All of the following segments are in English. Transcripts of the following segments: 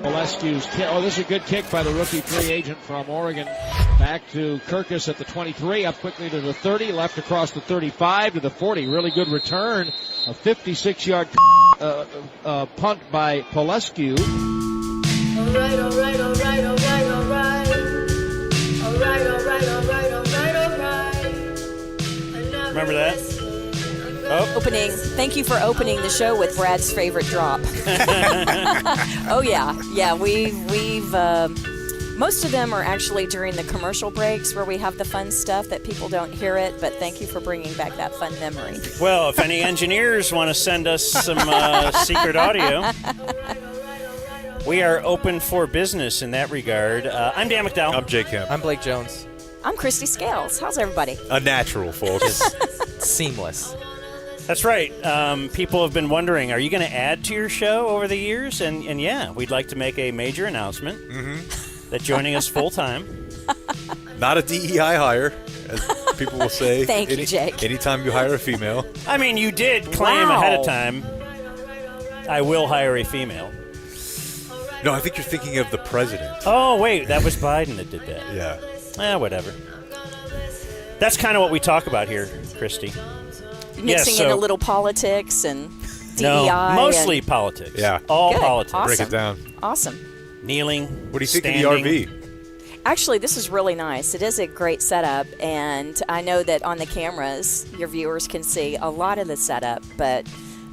Molescu's kick. Oh, this is a good kick by the rookie free agent from Oregon. Back to Kirkus at the 23, up quickly to the 30, left across the 35 to the 40. Really good return. A 56-yard punt by Molescu. All right. Remember that? Opening. Thank you for opening the show with Brad's favorite drop. Oh yeah. We've most of them are actually during the commercial breaks where we have the fun stuff that people don't hear it. But thank you for bringing back that fun memory. Well, if any engineers want to send us some secret audio, we are open for business in that regard. I'm Dan McDowell. I'm Jake Kemp. I'm Blake Jones. I'm Kristi Scales. How's everybody? A natural, folks. Seamless. That's right. People have been wondering, are you going to add to your show over the years? And yeah, we'd like to make a major announcement that joining us full-time. Not a DEI hire, as people will say. Thank you, Jake. Anytime you hire a female. I mean, you did claim ahead of time, I will hire a female. No, I think you're thinking of the president. Oh, wait, that was Biden that did that. Yeah. Whatever. That's kind of what we talk about here, Kristi. Mixing in a little politics and DEI. No, mostly politics. Yeah. All Good. politics. Awesome. Break it down. Awesome. Kneeling. What do you think standing. of the RV? Actually, this is really nice. It is a great setup, and I know that on the cameras, your viewers can see a lot of the setup, but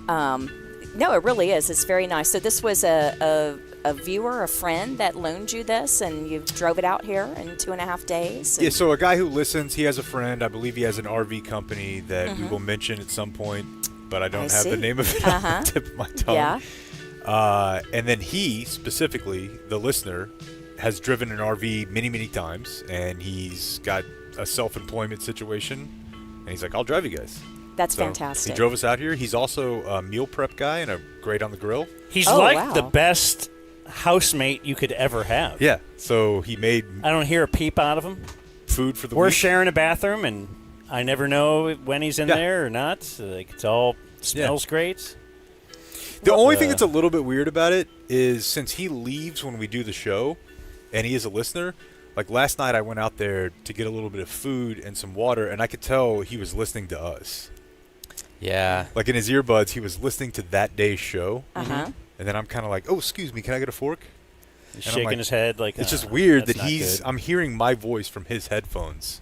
no, it really is. It's very nice. So this was a viewer, a friend that loaned you this, and you drove it out here in 2.5 days. Yeah, so a guy who listens, he has a friend. I believe he has an RV company that we will mention at some point, but I don't have the name of it on the tip of my tongue. Yeah. And then he, specifically, the listener, has driven an RV many, many times, and he's got a self-employment situation, and he's like, I'll drive you guys. That's So fantastic. He drove us out here. He's also a meal prep guy and a great on the grill. He's wow. the best housemate you could ever have. Yeah, so he made I don't hear a peep out of him. food for the We're week. sharing a bathroom, and I never know when he's in there or not. So, it's all smells great. The only thing that's a little bit weird about it is since he leaves when we do the show, and he is a listener, like last night I went out there to get a little bit of food and some water, and I could tell he was listening to us. Yeah. Like in his earbuds, he was listening to that day's show. Uh-huh. And then I'm kind of like, oh, excuse me, can I get a fork? He's And I'm shaking like, his head like it's just weird that's that not good. I'm hearing my voice from his headphones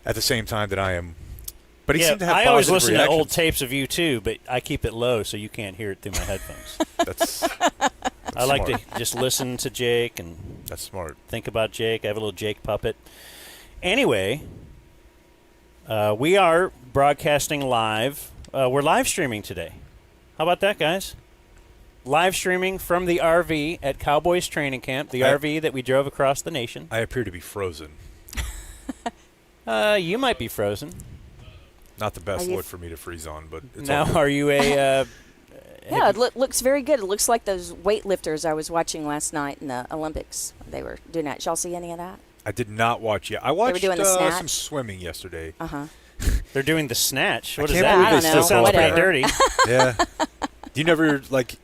at the same time that I am. But he seemed to have I always positive listen to old reactions. tapes of you too, but I keep it low so you can't hear it through my headphones. That's I like smart. to just listen to Jake and That's smart. think about Jake. I have a little Jake puppet. Anyway, we are broadcasting live. We're live streaming today. How about that, guys? Live streaming from the RV at Cowboys training camp, the RV that we drove across the nation. I appear to be frozen. You might be frozen. Not the best Are you look for me to freeze on, but it's Now, all good. are you a... Yeah, it looks very good. It looks like those weightlifters I was watching last night in the Olympics. They were doing that. Did y'all see any of that? I did not watch yet. I watched doing the snatch? some swimming yesterday. Uh-huh. They're doing the snatch. What is can't that? believe I don't they know. still call Sounds it pretty that. dirty. Yeah. You never, like,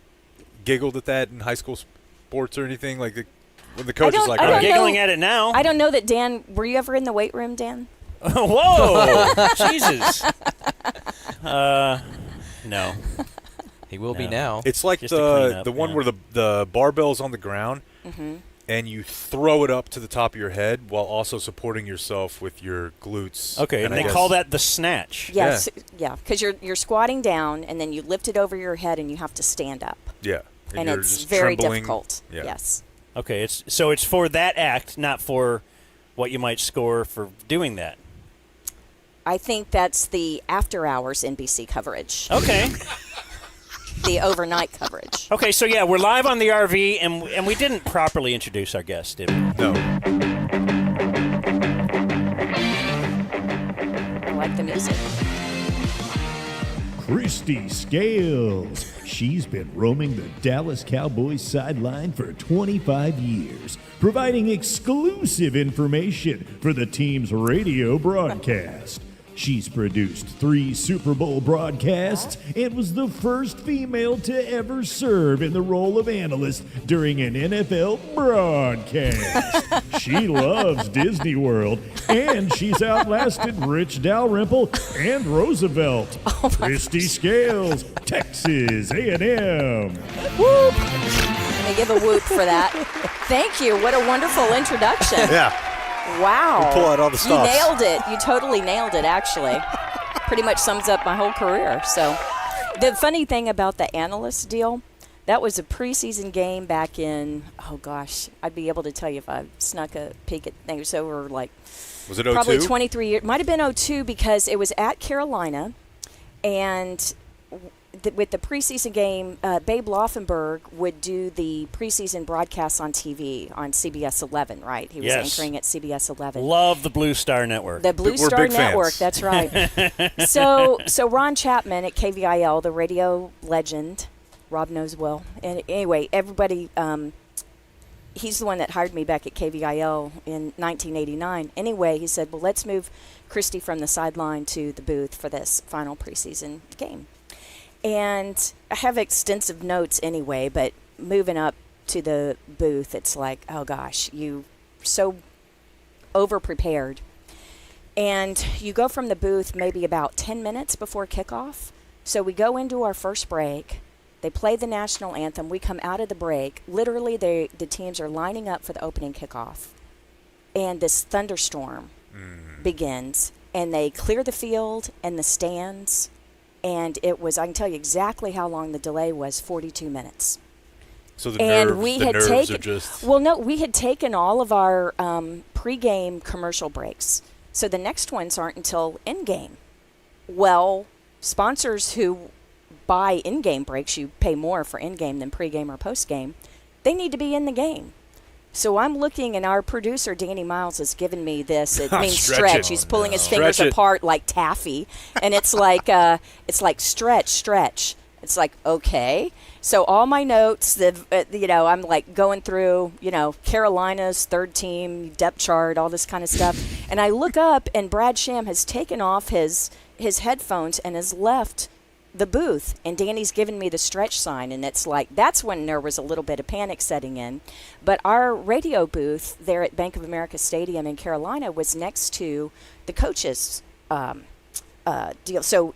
giggled at that in high school sports or anything? Like, when the coach is like, I all don't I'm right, know. giggling at it now. I don't know that Dan. Were you ever in the weight room, Dan? Whoa! Jesus. No. He will be No. now. it's like Just to clean up, the one yeah. where the barbell's on the ground, and you throw it up to the top of your head while also supporting yourself with your glutes. Okay, and I they guess- call that the snatch. Yes. Yeah. Because you're squatting down and then you lift it over your head and you have to stand up, Yeah. and you're it's just very trembling. difficult. Yeah. Yes. Okay, it's for that act, not for what you might score for doing that. I think that's the after hours NBC coverage, Okay. the overnight coverage. Okay, so yeah, we're live on the RV, and we didn't properly introduce our guest, did we? No. I like the music. Kristi Scales. She's been roaming the Dallas Cowboys sideline for 25 years, providing exclusive information for the team's radio broadcast. She's produced 3 Super Bowl broadcasts and was the first female to ever serve in the role of analyst during an NFL broadcast. She loves Disney World, and she's outlasted Rich Dalrymple and Roosevelt. Kristi Scales, Texas A&M. Whoop! I give a whoop for that. Thank you. What a wonderful introduction. Yeah. Wow. We'll pull out all the stops. You nailed it. You totally nailed it, actually. Pretty much sums up my whole career. So the funny thing about the Analyst deal, that was a preseason game back in, oh gosh, I'd be able to tell you if I snuck a peek at things. So we're like, was it 02? Probably 23 years. Might have been 02 because it was at Carolina. And with the preseason game, Babe Laufenberg would do the preseason broadcasts on TV on CBS 11, right? He was anchoring at CBS 11. Love the Blue Star Network. The Blue Star Network, that's right. So Ron Chapman at KVIL, the radio legend, Rob knows well. And anyway, everybody, he's the one that hired me back at KVIL in 1989. Anyway, he said, well, let's move Kristi from the sideline to the booth for this final preseason game. And I have extensive notes anyway, but moving up to the booth, it's like, oh gosh, you so over-prepared. And you go from the booth maybe about 10 minutes before kickoff. So we go into our first break. They play the national anthem. We come out of the break. Literally, the teams are lining up for the opening kickoff. And this thunderstorm begins. And they clear the field and the stands. And it was, I can tell you exactly how long the delay was, 42 minutes. So the nerves are just... Well, no, we had taken all of our pregame commercial breaks. So the next ones aren't until in-game. Well, sponsors who buy in-game breaks, you pay more for in-game than pregame or postgame, they need to be in the game. So I'm looking, and our producer, Danny Miles, has given me this. It means stretch. He's pulling his fingers apart like taffy. And it's like stretch. It's like, okay. So all my notes, I'm like going through, Carolina's third team, depth chart, all this kind of stuff. And I look up, and Brad Sham has taken off his headphones and has left the booth, and Danny's given me the stretch sign, and it's like, that's when there was a little bit of panic setting in. But our radio booth there at Bank of America Stadium in Carolina was next to the coaches' deal. So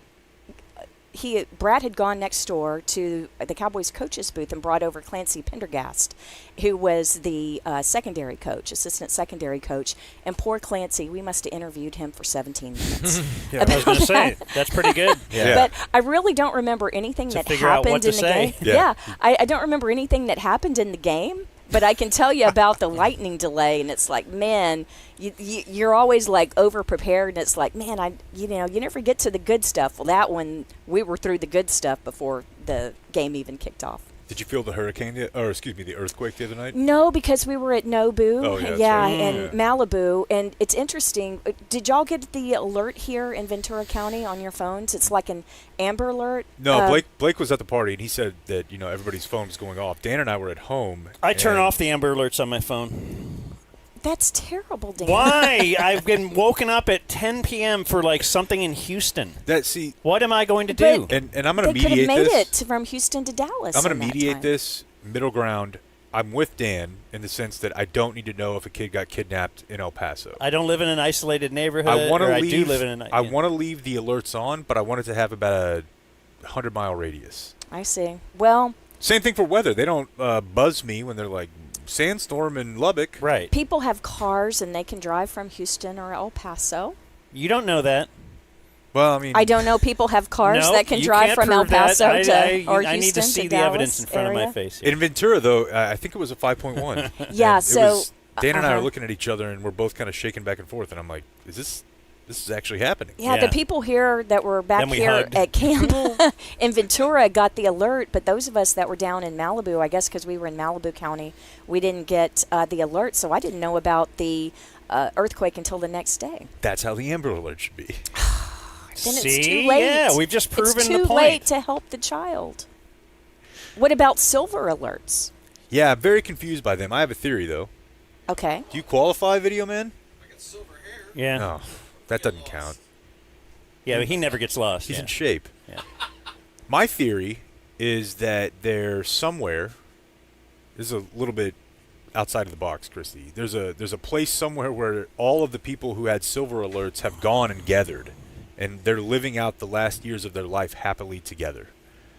Brad had gone next door to the Cowboys coaches booth and brought over Clancy Pendergast, who was the assistant secondary coach. And poor Clancy, we must have interviewed him for 17 minutes. I was going to say, that's pretty good. Yeah. But I really don't remember anything that happened in the game. Yeah. I don't remember anything that happened in the game. But I can tell you about the lightning delay, and it's like, man, you're always like over prepared, and it's like, man, you never get to the good stuff. Well, that one, we were through the good stuff before the game even kicked off. Did you feel the the earthquake the other night? No, because we were at Nobu, oh, yeah, and Malibu, and it's interesting. Did y'all get the alert here in Ventura County on your phones? It's like an Amber Alert. No, Blake was at the party, and he said that everybody's phone was going off. Dan and I were at home. I turn off the Amber Alerts on my phone. That's terrible, Dan. Why? I've been woken up at 10 p.m. for like something in Houston. What am I going to do? And I'm going to mediate this. They could have made it from Houston to Dallas. I'm going to mediate this middle ground. I'm with Dan in the sense that I don't need to know if a kid got kidnapped in El Paso. I don't live in an isolated neighborhood. I want to leave the alerts on, but I want it to have about a 100-mile radius. I see. Well, same thing for weather. They don't buzz me when they're like, sandstorm in Lubbock. Right. People have cars and they can drive from Houston or El Paso. You don't know that. Well, I mean, I don't know people have cars that can drive from El Paso or Houston. I need to see the evidence in front of my face. In Ventura, though, I think it was a 5.1. Yeah, so Dan and I are looking at each other, and we're both kind of shaking back and forth, and I'm like, this is actually happening. Yeah, the people here that were back here at camp in Ventura got the alert, but those of us that were down in Malibu, I guess because we were in Malibu County, we didn't get the alert, so I didn't know about the earthquake until the next day. That's how the Amber Alert should be. Then it's too late. Yeah, we've just proven the point. It's too late to help the child. What about silver alerts? Yeah, I'm very confused by them. I have a theory, though. Okay. Do you qualify, Video Man? I got silver hair. Yeah. No, that doesn't count. Yeah, but he never gets lost. He's yeah. in shape. Yeah. My theory is that they're somewhere. This is a little bit outside of the box, Kristi. There's a place somewhere where all of the people who had silver alerts have gone and gathered, and they're living out the last years of their life happily together.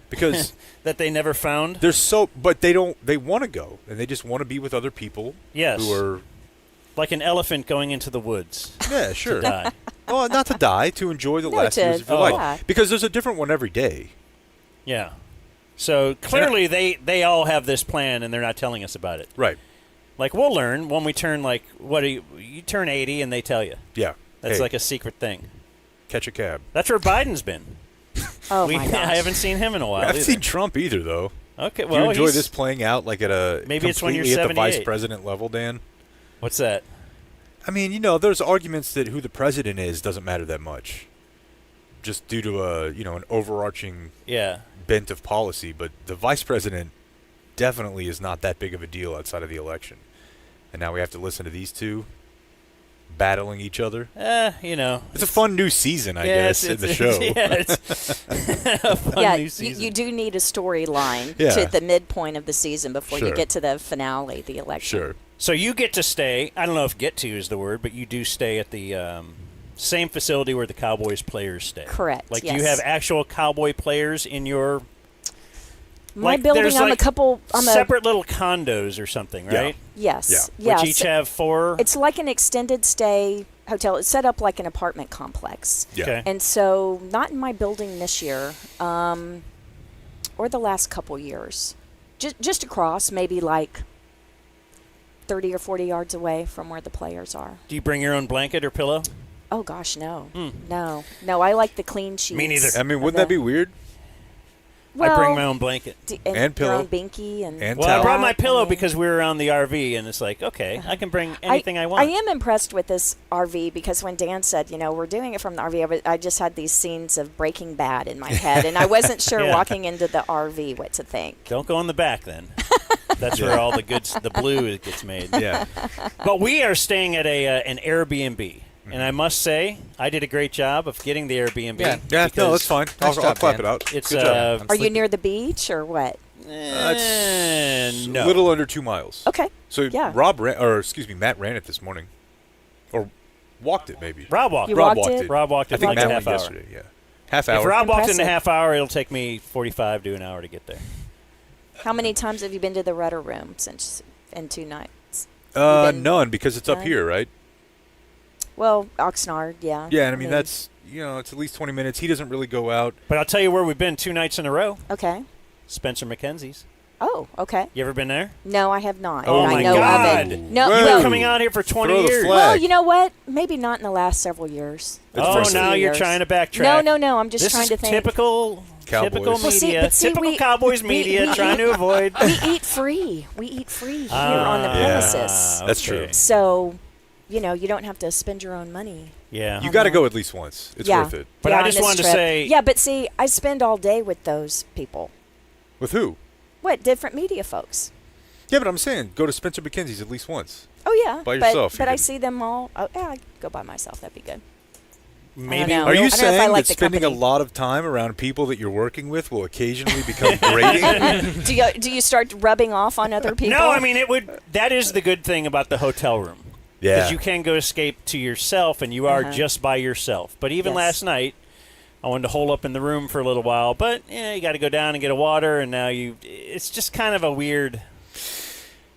Because that they never found. but they want to go, and they just want to be with other people. Yes. Who are like an elephant going into the woods. Yeah, sure. To die. Well, not to die, to enjoy the No, last years of your yeah. life. Because there's a different one every day. Yeah. So clearly they all have this plan and they're not telling us about it. Right. Like we'll learn when we turn you turn 80 and they tell you. Yeah. That's Hey, like a secret thing. catch a cab. That's where Biden's been. Oh my gosh. I haven't seen him in a while. I haven't either. seen Trump either, though. Okay, Do well, you enjoy he's- this playing out like at a Maybe it's when you're completely at the vice 78. president level, Dan? What's that? I mean, there's arguments that who the president is doesn't matter that much, just due to an overarching Yeah. bent of policy. But the vice president definitely is not that big of a deal outside of the election. And now we have to listen to these two battling each other. It's a fun new season, I guess, in the show. It's a fun Yeah, new season. you do need a storyline Yeah. to the midpoint of the season before you Sure. get to the finale, the election. Sure. So you get to stay. I don't know if "get to" is the word, but you do stay at the same facility where the Cowboys players stay. Correct, Like, do yes. you have actual Cowboy players in your My like, building, there's I'm like a couple. separate little condos or something, Yeah. right? Yes. Yeah. Which Yes. each have 4. It's like an extended stay hotel. It's set up like an apartment complex. Yeah. Okay. And so, not in my building this year, or the last couple years. Just across, maybe like 30 or 40 yards away from where the players are. Do you bring your own blanket or pillow? Oh gosh, no, no. I like the clean sheets. Me neither. I mean, wouldn't that be weird? Well, I bring my own blanket. And your pillow. own binky and Well, I brought my that, pillow mean- because we were on the RV, and it's like, okay, I can bring anything I want. I am impressed with this RV because when Dan said, we're doing it from the RV, I just had these scenes of Breaking Bad in my head, and I wasn't sure Yeah. walking into the RV what to think. Don't go in the back then. That's where all the blue gets made. Yeah. But we are staying at an Airbnb. And I must say, I did a great job of getting the Airbnb. Yeah. Yeah, no, because that's fine. Nice I'll job, clap Dan. it out. It's Good job. Are you near the beach or what? It's no. a little under 2 miles. Okay. So Yeah. Matt ran it this morning. Or walked it, maybe. Rob walked. You Rob walked walked it? it. Rob walked I it think for like Matt a went half hour. yesterday, yeah. Half If hour. Rob walked in a Impressive. half hour, it'll take me 45 to an hour to get there. How many times have you been to the Rudder Room in 2 nights? None, because it's up None? here, right? Well, Oxnard, yeah. Yeah, and I mean, that's, it's at least 20 minutes. He doesn't really go out. But I'll tell you where we've been 2 nights in a row. Okay. Spencer McKenzie's. Oh, okay. You ever been there? No, I have not. Oh, and I my know God. of it. No, Whoa. You've well, been coming out here for 20 Throw the years. flag. well, you know what? Maybe not in the last several years. That's Oh, first now few you're years. trying to backtrack. No. I'm just This trying is to think. typical Cowboys. media. Well, see, but see, typical we- Cowboys we- media we- trying to avoid. We eat free. We eat free here on the premises. That's true. So, you don't have to spend your own money. Yeah. You on got to that. go at least once. It's yeah. worth it. But Yeah, I on just this wanted to trip. say- Yeah, but see, I spend all day with those people. With who? What? Different media folks. Yeah, but I'm saying go to Spencer McKenzie's at least once. Oh, yeah. By yourself, you But I can- see them all. Oh, yeah, I go by myself. That'd be good. Maybe. know. Are I you don't know if I saying like that the spending company. a lot of time around people that you're working with will occasionally become grating? Do you start rubbing off on other people? No, I mean it would. That is the good thing about the hotel room. Yeah. Because you can go escape to yourself, and you are Uh-huh. just by yourself. But even Yes. last night, I wanted to hole up in the room for a little while. But you got to go down and get a water, and now it's just kind of a weird.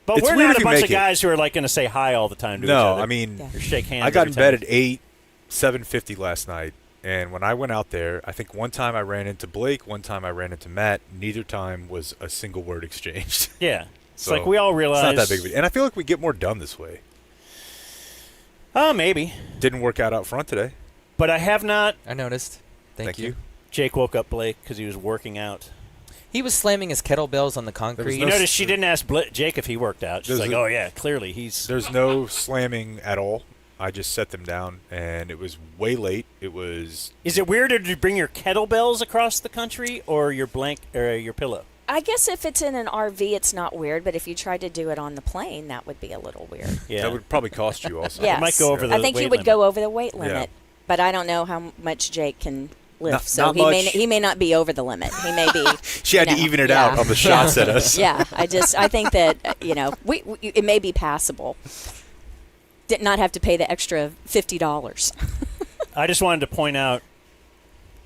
But It's we're weird not if a you bunch make of it. guys who are like going to say hi all the time to each No, other. I mean, Yeah. or shake hands. I got every in bed time. at 7:50 last night, and when I went out there, I think one time I ran into Blake, one time I ran into Matt. Neither time was a single word exchanged. Yeah, it's So, like we all realize It's not that big of a deal. And I feel like we get more done this way. Oh, maybe. Didn't work out front today. But I have not. I noticed. Thank you. Jake woke up Blake because he was working out. He was slamming his kettlebells on the concrete. You notice she didn't ask Jake if he worked out. She's There's like, a- oh, yeah, clearly he's. There's no slamming at all. I just set them down, and it was way late. It was Is it weirder to bring your kettlebells across the country or your your pillow? I guess if it's in an RV, it's not weird. But if you tried to do it on the plane, that would be a little weird. Yeah. that would probably cost you also. Yes. might go over the I think you weight would limit. go over the weight limit. but I don't know how much Jake can lift. Not So much. he may not be over the limit. He may be. She had to even it out on the shots at us. Yeah, I think that we it may be passable. Did not have to pay the extra $50. I just wanted to point out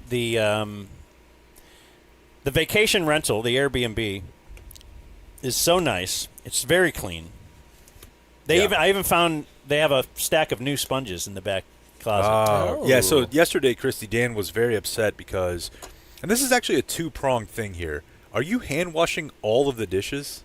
the vacation rental, the Airbnb, is so nice. It's very clean. I even found they have a stack of new sponges in the back closet. Yeah, so yesterday, Kristi, Dan was very upset because, and this is actually a two-pronged thing here. Are you hand-washing all of the dishes?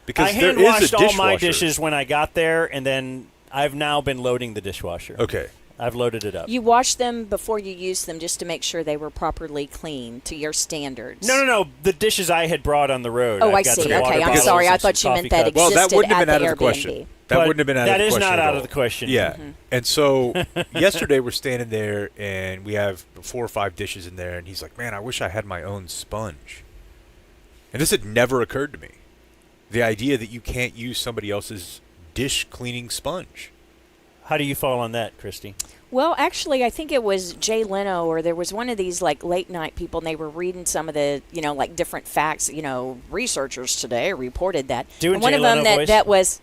Because I there is hand-washed a all my dishwasher. dishes when I got there, and then I've now been loading the dishwasher. Okay. I've loaded it up. You washed them before you used them just to make sure they were properly clean to your standards. No. The dishes I had brought on the road. Oh, I've I got see. some Okay, water I'm bottles sorry. I and some thought you meant coffee that cups. Well, that existed wouldn't have at been out the of the question. Airbnb. That But wouldn't have been out of that the is question not at out all. of the question. Yeah. And so yesterday we're standing there, and we have 4 or 5 dishes in there, and he's like, man, I wish I had my own sponge. And this had never occurred to me. The idea that you can't use somebody else's dish cleaning sponge. How do you fall on that, Kristi? Well, actually, I think it was Jay Leno, or there was one of these like late night people, and they were reading some of the, like different facts. Researchers today reported that. Doing and one Jay of them Leno voice? that was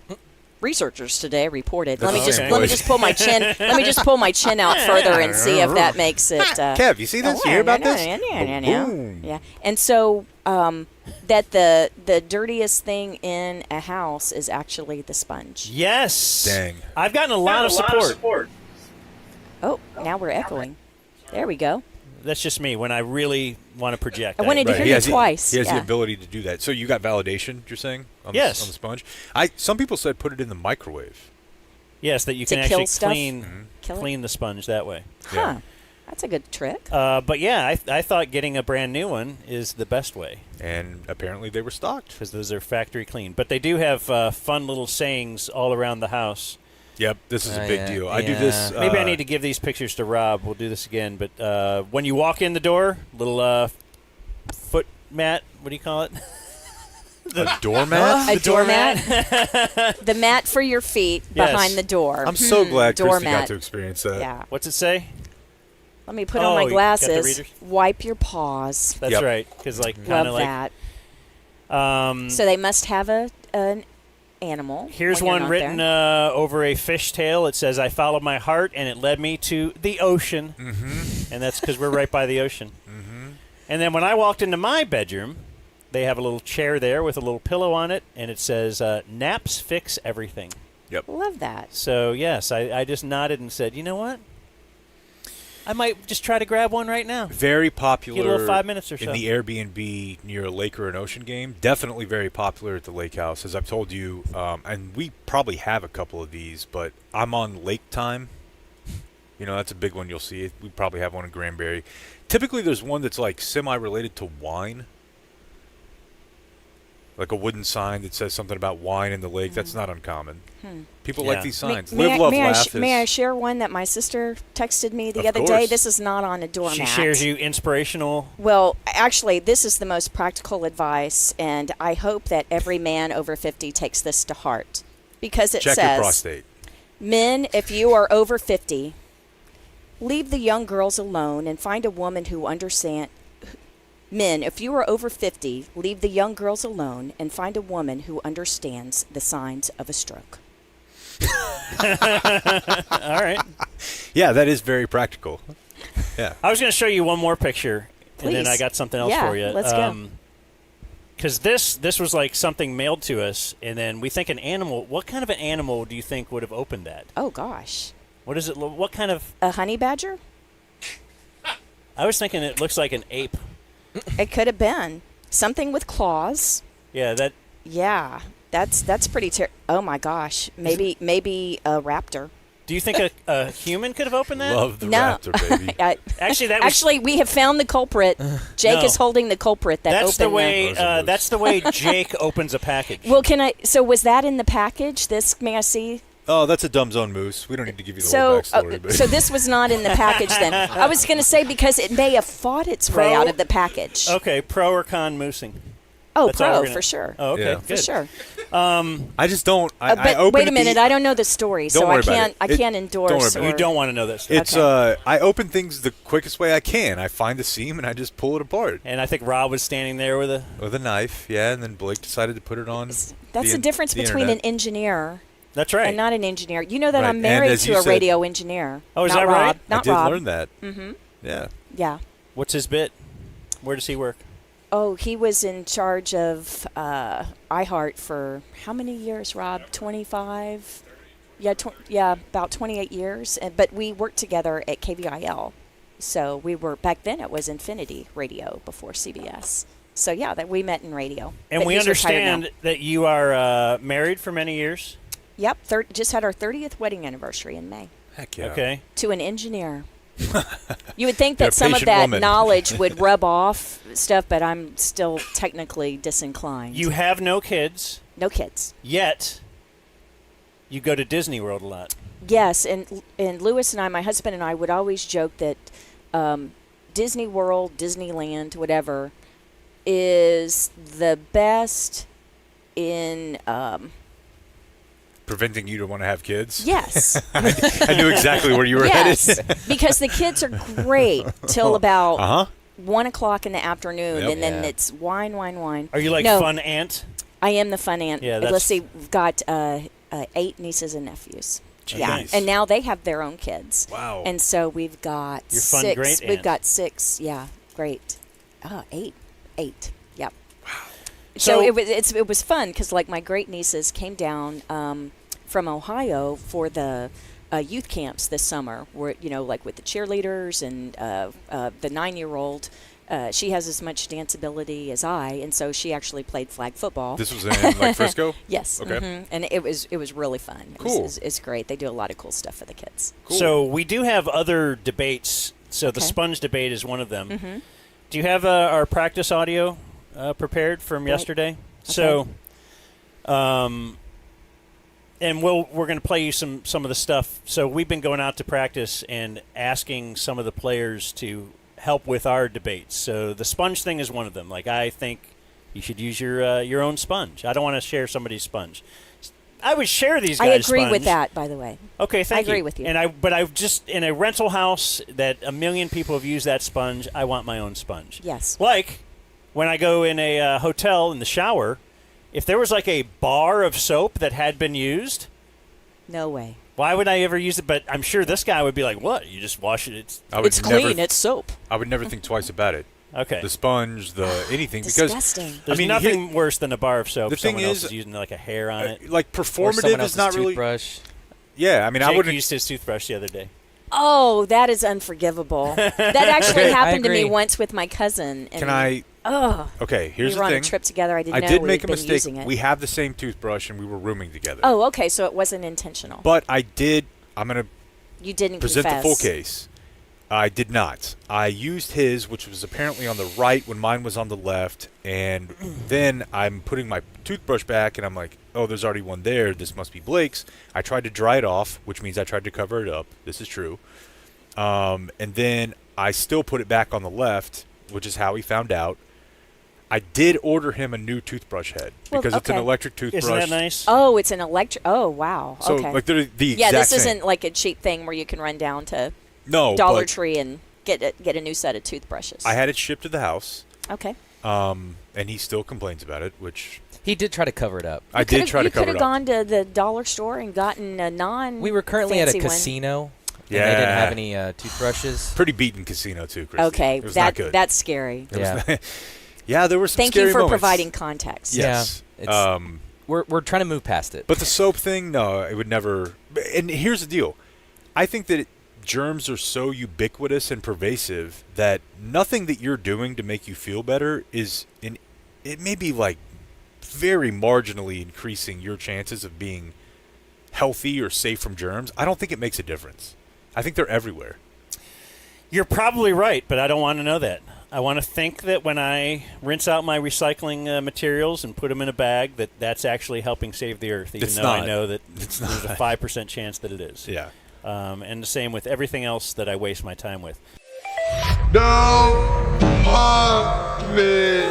researchers today reported. That's Let me the just same let me voice. just pull my chin. Let me just pull my chin out further and see if that makes it. Kev, you see this? You hear about this? Boom. Yeah, and so that the dirtiest thing in a house is actually the sponge. Yes. Dang. I've gotten a lot of support. Oh, now we're echoing. There we go. That's just me when I really want to project. I wanted to hear He you has twice. He has the Yeah. ability to do that. So you got validation, you're saying? Yes. On the sponge? Some people said put it in the microwave. Yes, that you To can kill actually stuff? Kill it? clean the sponge that way. Huh. That's a good trick. But yeah, I thought getting a brand new one is the best way And apparently they were stocked. because those are factory clean. But they do have fun little sayings all around the house. Yep, this is a big Yeah, deal. I do this. Maybe I need to give these pictures to Rob. We'll do this again. But when you walk in the door, little foot mat. What do you call it? a doormat. A doormat. The mat for your feet Yes. behind the door. I'm so glad Kristi doormat. got to experience that. Yeah. What's it say? Let me put Oh, on my you got the glasses. readers? Wipe your paws. That's Yep. right. Because like kind Love of like. that. So they must have an animal. Here's when you're one not written there. over a fishtail. It says, I followed my heart, and it led me to the ocean. Mm-hmm. And that's because we're right by the ocean. Mm-hmm. And then when I walked into my bedroom, they have a little chair there with a little pillow on it, and it says, naps fix everything. Love that. So, yes, I just nodded and said, you know what? I might just try to grab one right now. Very popular. Get a little 5 minutes or so. In the Airbnb near a lake or an ocean game. Definitely very popular at the lake house, as I've told you. And we probably have a couple of these, but I'm on lake time. That's a big one you'll see. We probably have one in Granbury. Typically there's one that's like semi-related to wine. Like a wooden sign that says something about wine in the lake. That's not uncommon. People like these signs. Live, love, laugh. May I share one that my sister texted me the Of other day? course. This is not on a doormat. She shares you inspirational. Well, actually, this is the most practical advice, and I hope that every man over 50 takes this to heart. Because it Check your says, prostate. men, if you are over 50, leave the young girls alone and find a woman who understands. Men, if you are over 50, leave the young girls alone and find a woman who understands the signs of a stroke. All right. Yeah, that is very practical. Yeah. I was going to show you one more picture, and then Please. I got something else Yeah, for you. let's go. Because this was like something mailed to us, and then we think an animal. What kind of an animal do you think would have opened that? Oh, gosh. What is it? What kind of? A honey badger? I was thinking it looks like an ape. It could have been. Something with claws. Yeah, that. Yeah, that's pretty oh, my gosh. Maybe a raptor. Do you think a human could have opened that? Love the No. raptor, baby. Actually, that was. Actually, we have found the culprit. Jake No. is holding the culprit that that's the opened way. Those are loose. That's the way Jake opens a package. Well, so was that in the package? May I see? Oh, that's a dumb zone moose. We don't need to give you the So, whole backstory. But so this was not in the package then. I was going to say because it may have fought its way out of the package. Okay, pro or con moosing? Oh, That's all we're pro gonna- for sure. Oh, okay, Yeah. good. For sure. I just don't. I but opened wait a minute, I don't know the story, so worry I about can't. it. I can't endorse. don't worry about it. You don't want to know this. It's Okay. I open things the quickest way I can. I find the seam and I just pull it apart And I think Rob was standing there with with a knife. Yeah, and then Blake decided to put it on. That's the difference between internet. an engineer That's right. and not an engineer. You know that Right, I'm and married as to you a said- radio engineer. Oh, is not that Rob, right? Not I did Rob. learn that. Mm-hmm. Yeah. Yeah. What's his bit? Where does he work? Oh, he was in charge of iHeart for how many years, Rob? 25? Yeah, about 28 years. But we worked together at KVIL. So we were, back then it was Infinity Radio before CBS. So yeah, that we met in radio. And But we he's retired now. understand that you are married for many years. Yep, just had our 30th wedding anniversary in May Heck yeah. Okay. to an engineer. You would think You're that a some of patient that woman. knowledge would rub off stuff, but I'm still technically disinclined. You have no kids, No kids. yet you go to Disney World a lot. Yes, and Lewis and I, my husband and I, would always joke that Disney World, Disneyland, whatever, is the best in Preventing you to want to have kids. yes, I knew exactly where you were yes, headed. because the kids are great till about Uh-huh. 1 o'clock in the afternoon, Yep. and then Yeah. it's wine. Are you like No. fun aunt? I am the fun aunt. Yeah, that's- Let's see, we've got 8 nieces and nephews. Yeah, Jeez. and now they have their own kids. Wow. And so we've got Your fun 6. great We've aunt. got 6. Yeah, great. 8. Yep. So- So it was fun because like my great nieces came down from Ohio for the youth camps this summer, where like with the cheerleaders and the 9-year-old. She has as much dance ability as I, and so she actually played flag football. This was in like Frisco? Yes. Okay. And it was really fun. Cool. It's great. They do a lot of cool stuff for the kids. Cool. So we do have other debates. So the Okay. sponge debate is one of them. Do you have our practice audio prepared from yesterday? So, and we're going to play you some of the stuff. So we've been going out to practice and asking some of the players to help with our debates. So the sponge thing is one of them. Like, I think you should use your own sponge. I don't want to share somebody's sponge. I would share these I guys' agree sponge. with that, by the way. Okay, thank you. I agree with you. But I've just in a rental house that a million people have used that sponge. I want my own sponge. Yes. Like when I go in a hotel in the shower, if there was like a bar of soap that had been used, No way. why would I ever use it? But I'm sure this guy would be like, "What? You just wash it? I would It's never, clean. It's soap. I would never think twice about it. Okay." The sponge, the anything, because Disgusting. There's I mean, nothing worse than a bar of soap. the thing Someone else is, is using like a hair on it. like Or performative someone is else's not really. toothbrush. Yeah, I mean, I Jake wouldn't. used his toothbrush the other day. Oh, that is unforgivable. That actually Okay. happened to me agree. once with my cousin. And Can I? Oh, Okay, here's we the were on thing. a trip together. I didn't I know did we'd make a been mistake. using it. We have the same toothbrush, and we were rooming together. Oh, okay. So it wasn't intentional. But I did. I'm gonna You didn't present confess. the full case. I did not. I used his, which was apparently on the right when mine was on the left, and then I'm putting my toothbrush back, and I'm like, oh, there's already one there. This must be Blake's. I tried to dry it off, which means I tried to cover it up. This is true. And then I still put it back on the left, which is how he found out. I did order him a new toothbrush head Well, because it's an okay. electric toothbrush. Isn't that nice? Oh, it's an electric. Oh, wow. So okay. like they're the yeah, exact this same. isn't like a cheap thing where you can run down to No, Dollar but Tree and get a new set of toothbrushes. I had it shipped to the house. Okay. And he still complains about it, which He did try to cover it up. I did try to You cover could it have up. gone to the dollar store and gotten a non. We were currently at a fancy one. casino. Yeah. And they didn't have any toothbrushes. Pretty beaten casino too, Kristi. Okay, it was not good. that's scary. It was Yeah. yeah, there were some Thank scary you for moments. providing context. Yes. Yeah, We're trying to move past it. But the soap thing, no, it would never. And here's the deal: I think that germs are so ubiquitous and pervasive that nothing that you're doing to make you feel better is in. It may be like very marginally increasing your chances of being healthy or safe from germs. I don't think it makes a difference. I think they're everywhere. You're probably right, but I don't want to know that. I want to think that when I rinse out my recycling materials and put them in a bag, that's actually helping save the earth, even It's though not. I know that It's there's a not. 5% chance that it is. Yeah. And the same with everything else that I waste my time with. Don't want me.